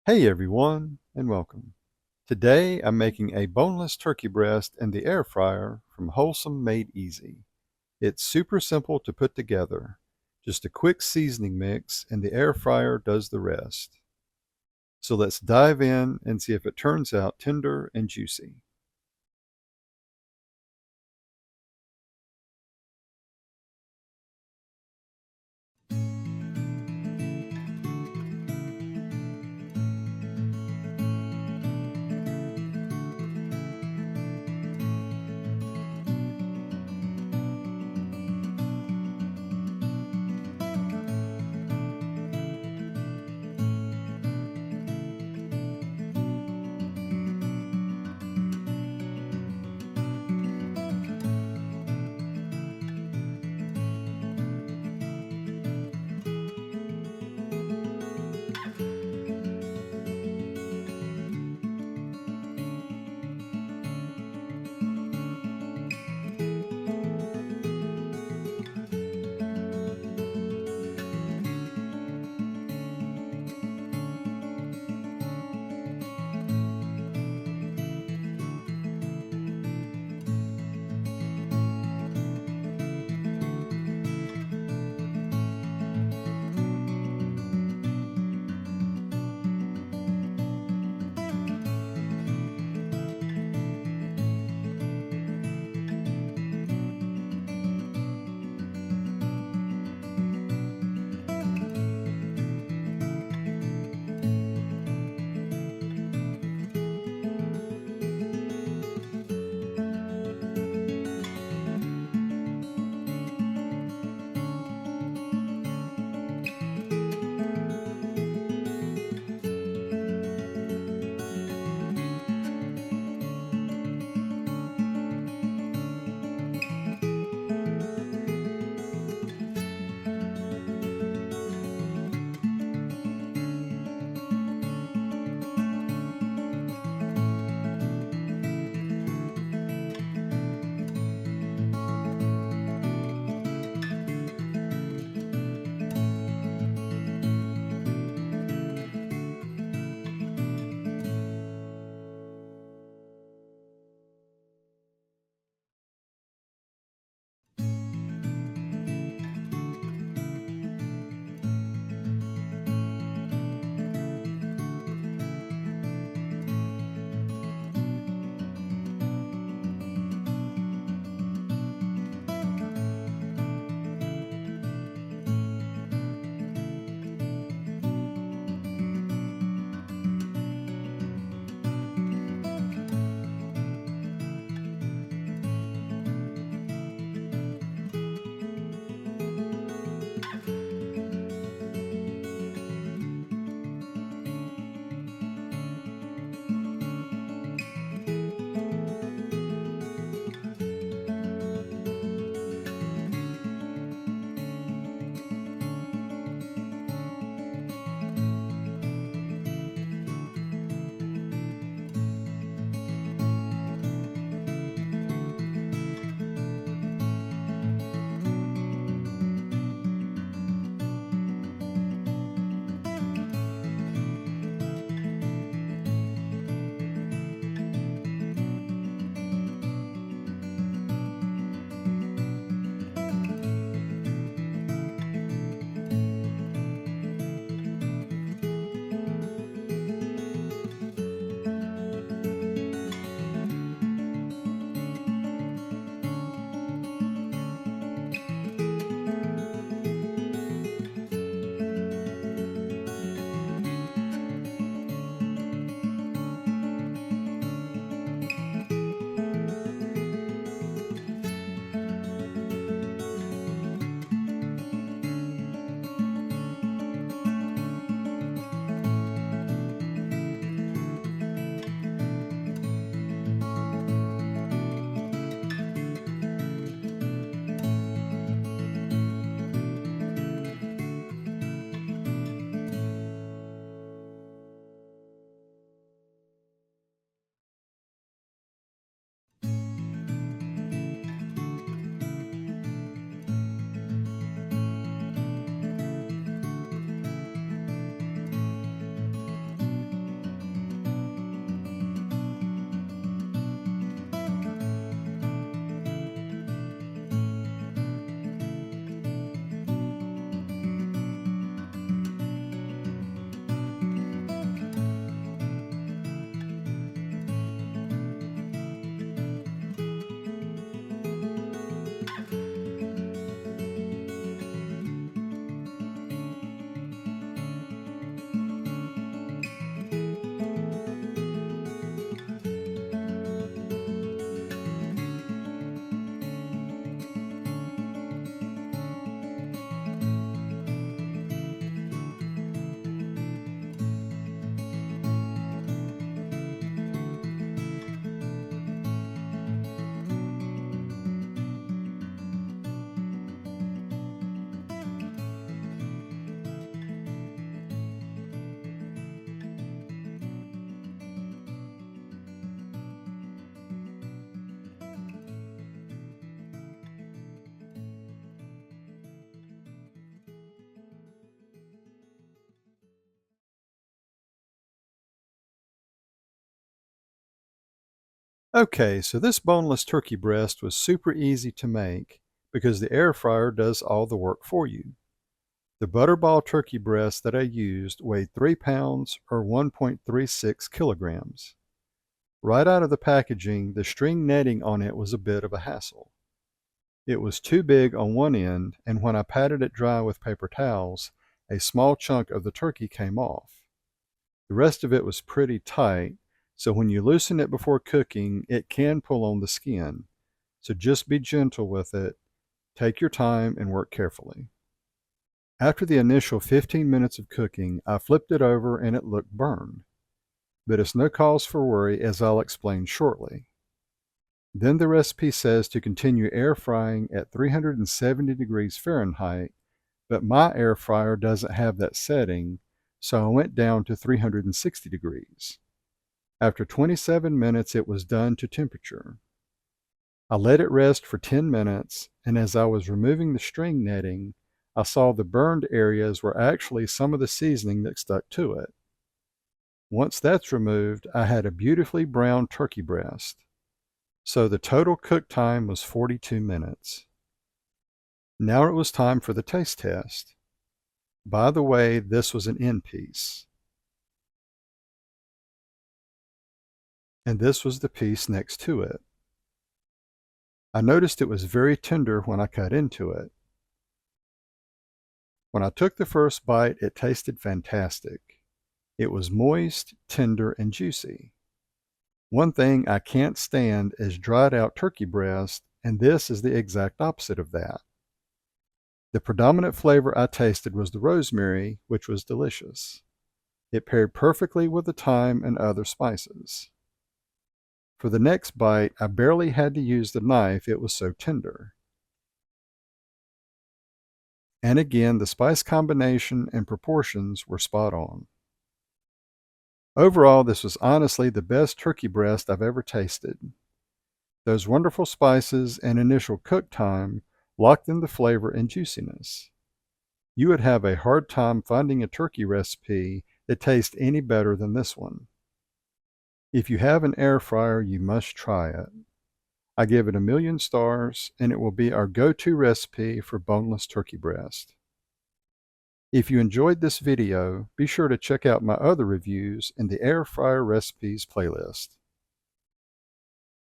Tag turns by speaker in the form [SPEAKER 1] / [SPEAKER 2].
[SPEAKER 1] Hey everyone, and welcome. Today I'm making a boneless turkey breast in the air fryer from Wholesome Made Easy. It's super simple to put together. Just a quick seasoning mix and the air fryer does the rest. So let's dive in and see if it turns out tender and juicy. Okay, so this boneless turkey breast was super easy to make because the air fryer does all the work for you. The butterball turkey breast that I used weighed 3 pounds or 1.36 kilograms. Right out of the packaging, the string netting on it was a bit of a hassle. It was too big on one end, and when I patted it dry with paper towels, a small chunk of the turkey came off. The rest of it was pretty tight, so when you loosen it before cooking, it can pull on the skin. So just be gentle with it, take your time, and work carefully. After the initial 15 minutes of cooking, I flipped it over and it looked burned. But it's no cause for worry, as I'll explain shortly. Then the recipe says to continue air frying at 370 degrees Fahrenheit, but my air fryer doesn't have that setting, so I went down to 360 degrees. After 27 minutes, it was done to temperature. I let it rest for 10 minutes, and as I was removing the string netting, I saw the burned areas were actually some of the seasoning that stuck to it. Once that's removed, I had a beautifully browned turkey breast. So the total cook time was 42 minutes. Now it was time for the taste test. By the way, this was an end piece. And this was the piece next to it. I noticed it was very tender when I cut into it. When I took the first bite, it tasted fantastic. It was moist, tender, and juicy. One thing I can't stand is dried out turkey breast, and this is the exact opposite of that. The predominant flavor I tasted was the rosemary, which was delicious. It paired perfectly with the thyme and other spices. For the next bite, I barely had to use the knife, it was so tender. And again, the spice combination and proportions were spot on. Overall, this was honestly the best turkey breast I've ever tasted. Those wonderful spices and initial cook time locked in the flavor and juiciness. You would have a hard time finding a turkey recipe that tastes any better than this one. If you have an air fryer, you must try it. I give it 1,000,000 stars, and it will be our go-to recipe for boneless turkey breast. If you enjoyed this video, be sure to check out my other reviews in the air fryer recipes playlist.